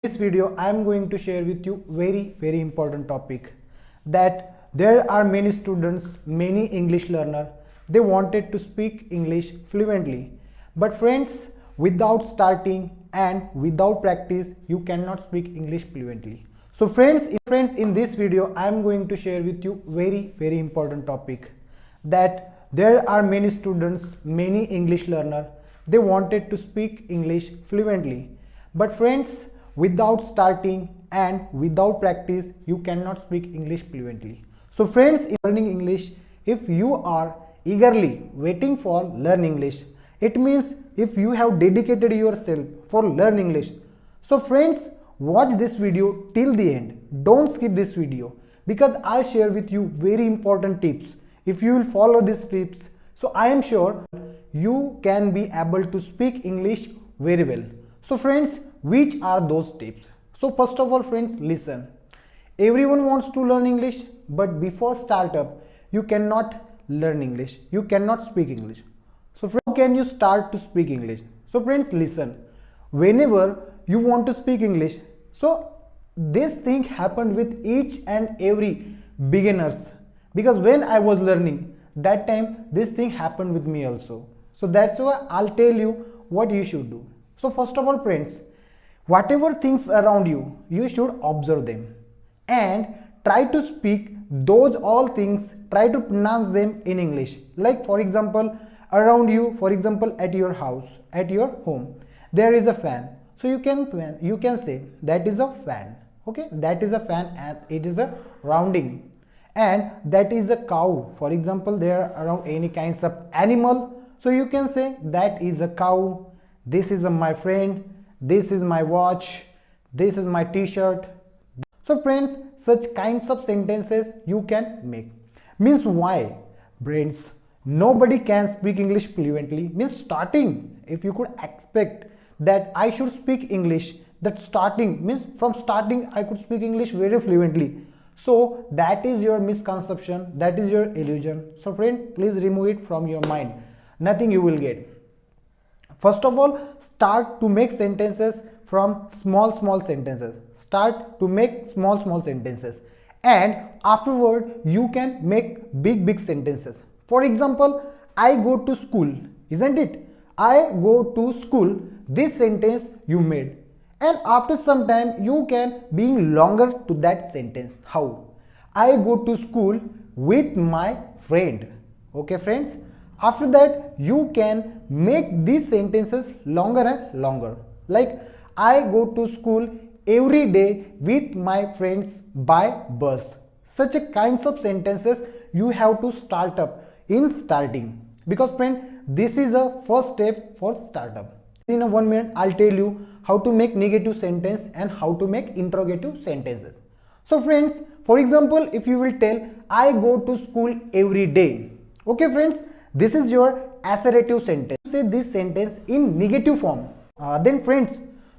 This video I am going to share with you very important topic, that there are many students, many English learner, they wanted to speak English fluently, but friends, without starting and without practice you cannot speak English fluently. So friends, in this video I am going to share with you very important topic, that there are many students, many English learner, they wanted to speak English fluently, but friends, without starting and without practice you cannot speak English fluently. So friends, in learning English, if you are eagerly waiting for learn English, it means if you have dedicated yourself for learn English. So friends, watch this video till the end, don't skip this video, because I'll share with you very important tips. If you will follow these tips, so I am sure you can be able to speak English very well. So friends, which are those tips? So first of all friends, listen. Everyone wants to learn English, but before startup you cannot learn English, you cannot speak English. So how can you start to speak English? So friends, listen. Whenever you want to speak English, so this thing happened with each and every beginners, because when I was learning that time this thing happened with me also. So that's why I'll tell you what you should do. So first of all friends, whatever things around you, you should observe them and try to speak those all things, try to pronounce them in English. Like for example, around you, for example at your house, at your home, there is a fan. So you can say that is a fan. Okay, that is a fan and it is a rounding. And that is a cow. For example, there are around any kinds of animal. So you can say that is a cow. This is my friend. This is my watch. This is my t-shirt. So friends, such kinds of sentences you can make. Means why? Friends, nobody can speak English fluently. Means starting, if you could expect that I should speak English, that starting means from starting I could speak English very fluently. So that is your misconception, that is your illusion. So friend, please remove it from your mind. Nothing you will get. First of all, start to make sentences from small sentences. Start to make small sentences, and afterward you can make big sentences. For example, I go to school, isn't it? I go to school. This sentence you made, and after some time you can bring longer to that sentence. How? I go to school with my friend. Okay friends, after that you can make these sentences longer and longer. Like I go to school every day with my friends by bus. Such a kinds of sentences you have to start up in starting, because friend, this is a first step for startup. In a 1 minute I'll tell you how to make negative sentence and how to make interrogative sentences. So friends, for example, if you will tell I go to school every day. Okay friends, this is your assertive sentence. Say this sentence in negative form. Then friends,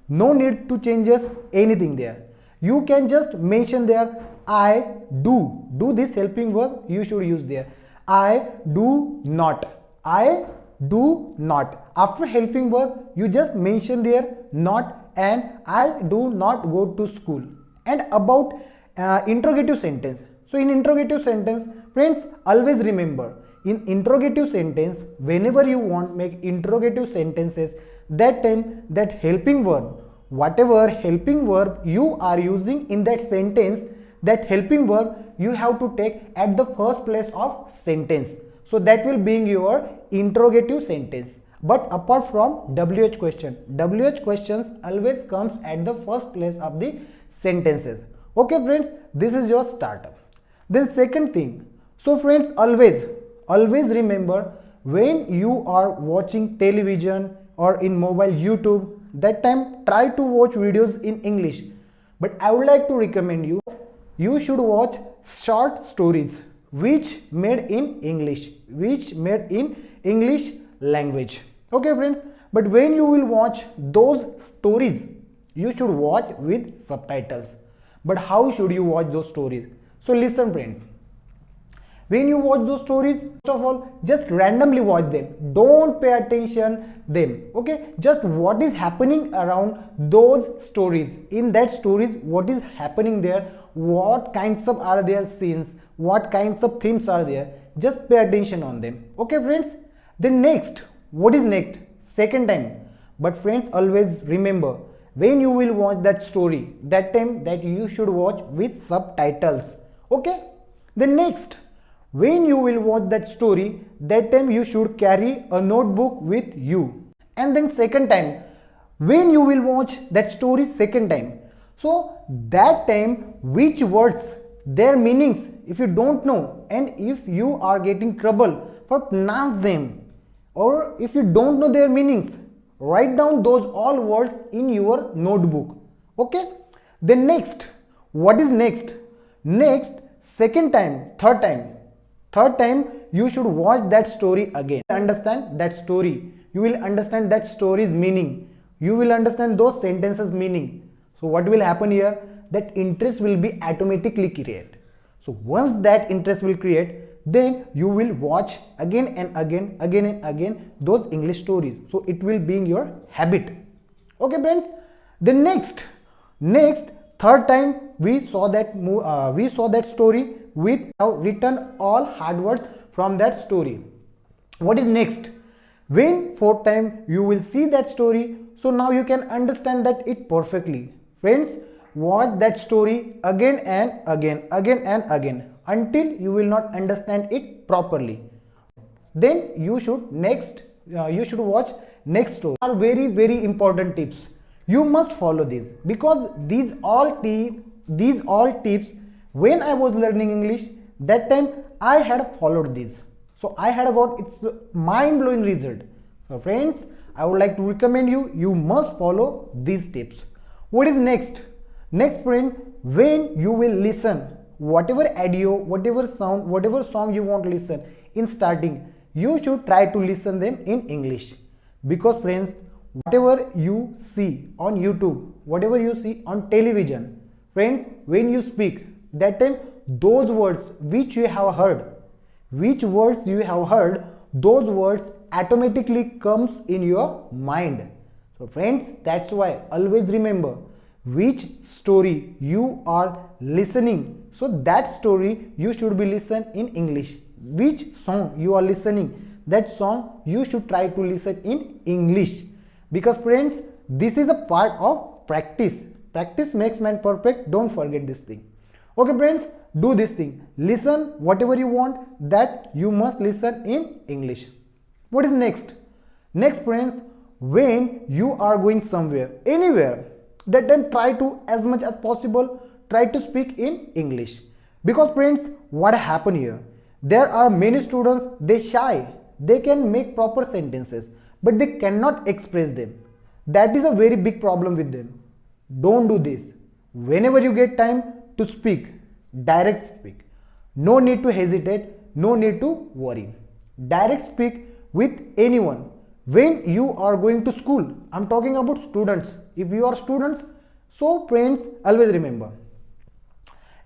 no need to changes anything there. You can just mention there I do. Do this helping verb you should use there. I do not. I do not. After helping verb you just mention there not and I do not go to school. And about interrogative sentence. So in interrogative sentence, friends, always remember, in interrogative sentence, whenever you want make interrogative sentences, that time that helping verb, whatever helping verb you are using in that sentence, that helping verb you have to take at the first place of sentence. So that will bring your interrogative sentence. But apart from WH question, WH questions always comes at the first place of the sentences. Okay friends, this is your startup. Then second thing, so friends, always remember, when you are watching television or in mobile YouTube, that time try to watch videos in English. But I would like to recommend you, you should watch short stories which made in English, which made in English language. Okay friends, but when you will watch those stories, you should watch with subtitles. But how should you watch those stories? So listen friends, When you watch those stories, first of all, just randomly watch them, don't pay attention them, okay? Just what is happening around those stories, in that stories what is happening there, what kinds of are their scenes, what kinds of themes are there, just pay attention on them, okay friends? Then next, what is next? Second time. But friends, always remember, when you will watch that story, that time that you should watch with subtitles, okay? Then next, when you will watch that story, that time you should carry a notebook with you. And then second time, when you will watch that story second time, so that time which words, their meanings, if you don't know, and if you are getting trouble for pronounce them, or if you don't know their meanings, write down those all words in your notebook, okay? Then next, what is next? Next, second time, third time you should watch that story again, understand that story, you will understand that story's meaning, you will understand those sentences meaning. So what will happen here, that interest will be automatically created. So once that interest will create, then you will watch again and again those English stories, so it will be in your habit, okay friends? Then next, third time we saw that story with written all hard words from that story. What is next? When fourth time you will see that story, so now you can understand that it perfectly. Friends, watch that story again and again until you will not understand it properly. Then you should watch next story. Are very important tips. You must follow these, because these all tips, when I was learning English, that time I had followed this, so I had got its mind-blowing result. So friends, I would like to recommend you must follow these tips. What is next? Next friend, when you will listen whatever audio, whatever sound, whatever song you want to listen, in starting you should try to listen them in English, because friends, whatever you see on YouTube, whatever you see on television, friends, when you speak, that time those words which you have heard, those words automatically comes in your mind. So friends, that's why always remember which story you are listening, so that story you should be listen in English. Which song you are listening, that song you should try to listen in English, because friends, this is a part of practice. Practice makes man perfect, don't forget this thing, okay friends? Do this thing, listen whatever you want, that you must listen in English. What is next? Next friends, when you are going somewhere, anywhere, that then try to, as much as possible, try to speak in English, because friends, what happen here, there are many students, they shy, they can make proper sentences but they cannot express them. That is a very big problem with them. Don't do this. Whenever you get time to speak, direct speak. No need to hesitate, no need to worry. Direct speak with anyone. When you are going to school, I'm talking about students. If you are students, so friends, always remember,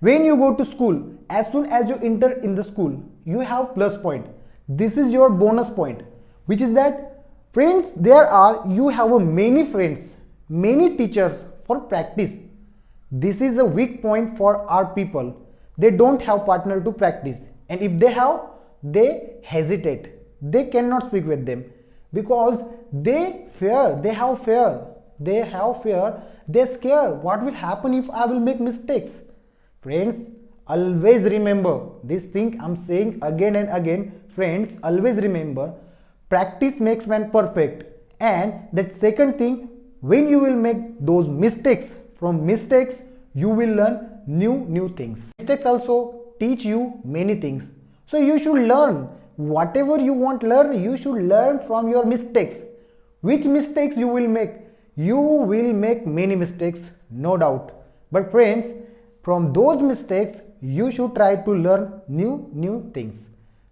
when you go to school, as soon as you enter in the school, you have plus point. This is your bonus point, which is that, friends, you have many friends, many teachers for practice. This is a weak point for our people. They don't have partner to practice, and if they have, they hesitate. They cannot speak with them because they fear. They have fear. They're scared. What will happen if I will make mistakes? Friends, always remember this thing I'm saying again and again. Friends, always remember, practice makes man perfect. And that second thing, when you will make those mistakes, from mistakes you will learn new things. Mistakes also teach you many things. So you should learn whatever you want to learn. You should learn from your mistakes. Which mistakes you will make? You will make many mistakes, no doubt. But friends, from those mistakes you should try to learn new things.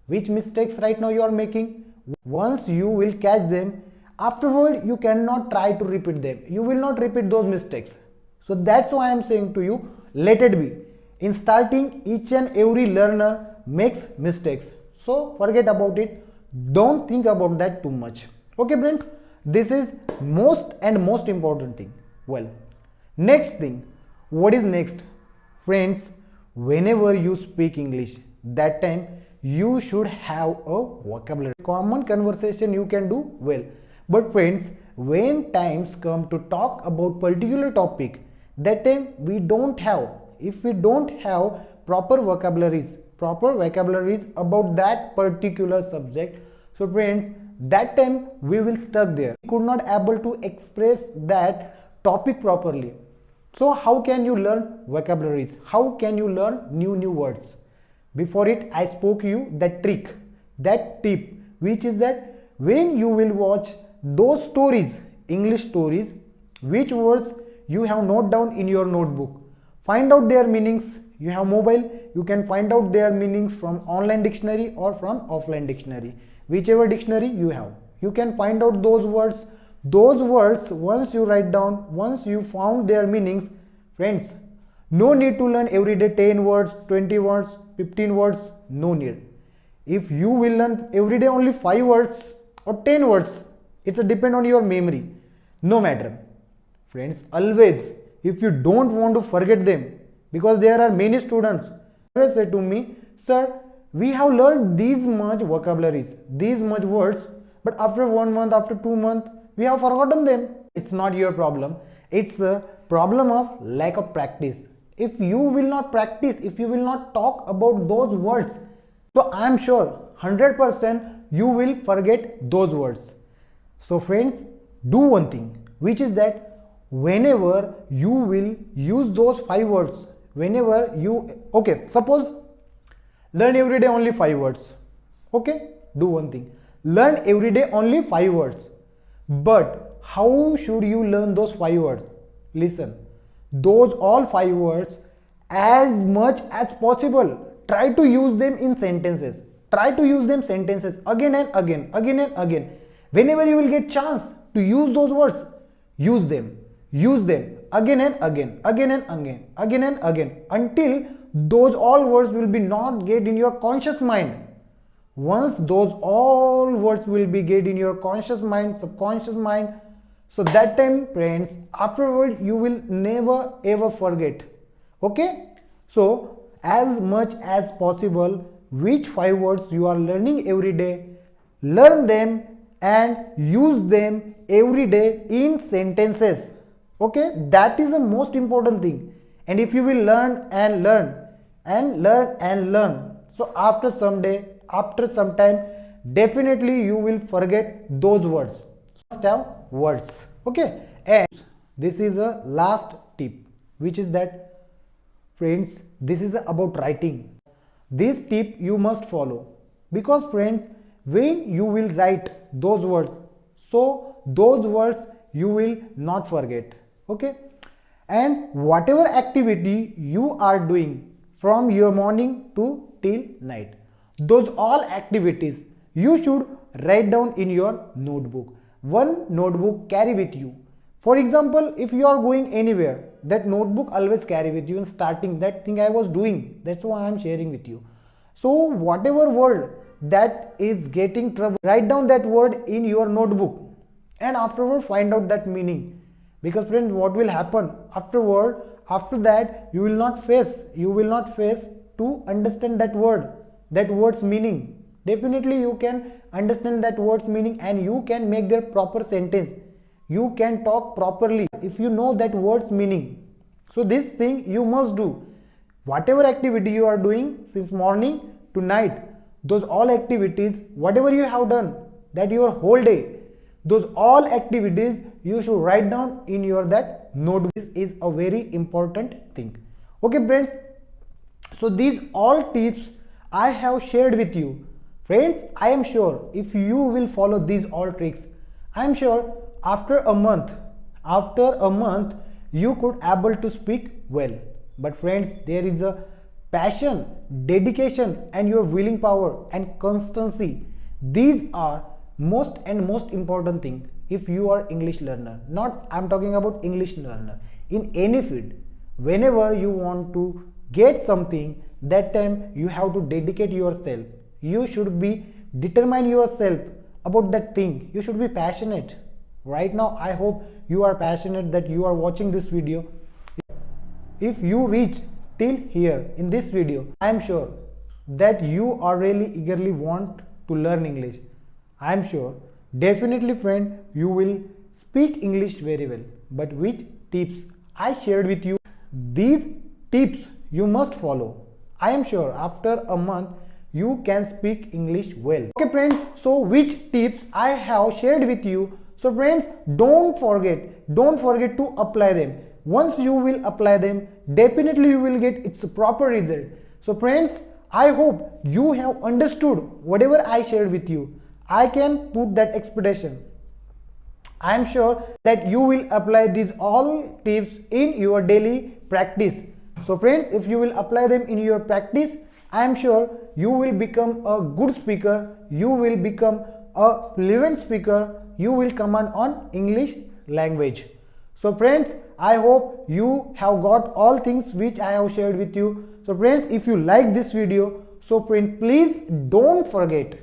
Which mistakes right now you are making? Once you will catch them, afterward you cannot try to repeat them. You will not repeat those mistakes. So that's why I am saying to you, let it be. In starting, each and every learner makes mistakes. So forget about it. Don't think about that too much. Okay friends, this is most important thing. Well, next thing, what is next? Friends, whenever you speak English, that time you should have a vocabulary. Common conversation you can do well. But friends, when times come to talk about particular topic, that time we don't have. If we don't have proper vocabularies about that particular subject, so friends, that time we will stuck there. We could not able to express that topic properly. So how can you learn vocabularies? How can you learn new words? Before it, I spoke you that trick, that tip, which is that when you will watch those stories, English stories, which words you have note down in your notebook, find out their meanings. You have mobile, you can find out their meanings from online dictionary or from offline dictionary, whichever dictionary you have. You can find out those words. Those words, once you write down, once you found their meanings, friends, no need to learn every day 10 words, 20 words, 15 words, no need. If you will learn every day only 5 words or 10 words, it's a depend on your memory, no matter. Friends, always, if you don't want to forget them, because there are many students always say to me, sir, we have learned these much vocabularies, these much words, but after 1 month, after 2 months, we have forgotten them. It's not your problem. It's a problem of lack of practice. If you will not practice, if you will not talk about those words, so I am sure 100% you will forget those words. So friends, do one thing, which is that whenever you will use those 5 words, whenever you, okay, suppose learn every day only 5 words. Okay, do one thing, learn every day only 5 words. But how should you learn those 5 words? Listen, those all 5 words, as much as possible, try to use them in sentences. Try to use them sentences again and again, again and again. Whenever you will get chance to use those words, use them again and again, again and again, again and again, until those all words will be not get in your conscious mind. Once those all words will be get in your conscious mind, subconscious mind, so that time friends, afterward you will never ever forget. Okay, so as much as possible, which 5 words you are learning every day, learn them and use them every day in sentences. Okay, that is the most important thing. And if you will learn and learn and learn and learn, so after some day, after some time, definitely you will forget those words. Must have words. Okay, and this is the last tip, which is that friends, this is about writing. This tip you must follow, because friends, when you will write those words, so those words you will not forget. Okay, and whatever activity you are doing from your morning to till night, those all activities you should write down in your notebook. One notebook carry with you. For example, if you are going anywhere, that notebook always carry with you. In starting, that thing I was doing, that's why I am sharing with you. So whatever word that is getting trouble, write down that word in your notebook and afterward find out that meaning. Because friends, what will happen afterward, after that you will not face to understand that word's meaning. Definitely you can understand that word's meaning and you can make their proper sentence. You can talk properly if you know that word's meaning. So this thing you must do. Whatever activity you are doing since morning to night, those all activities, whatever you have done, that your whole day, those all activities you should write down in your that notebook. This is a very important thing. Okay friends, so these all tips I have shared with you. Friends, I am sure if you will follow these all tricks, I am sure after a month you could able to speak well. But friends, there is a passion, dedication and your willing power and constancy. These are most important thing if you are English learner. Not I am talking about English learner. In any field, whenever you want to get something, that time you have to dedicate yourself. You should be determine yourself about that thing. You should be passionate. Right now I hope you are passionate that you are watching this video. If you reach till here in this video, I am sure that you are really eagerly want to learn English. I am sure definitely friend you will speak English very well. But which tips I shared with you, these tips you must follow. I am sure after a month you can speak English well. Okay friends, so which tips I have shared with you. So friends, don't forget to apply them. Once you will apply them, definitely you will get its proper result. So friends, I hope you have understood whatever I shared with you. I can put that expectation. I am sure that you will apply these all tips in your daily practice. So friends, if you will apply them in your practice, I am sure you will become a good speaker, you will become a fluent speaker, you will command on English language. So friends, I hope you have got all things which I have shared with you. So friends, if you like this video, so friends, please don't forget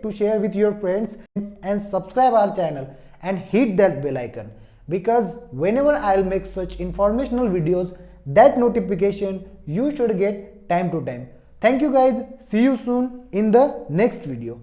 to share with your friends and subscribe our channel and hit that bell icon, because whenever I'll make such informational videos, that notification you should get time to time. Thank you guys. See you soon in the next video.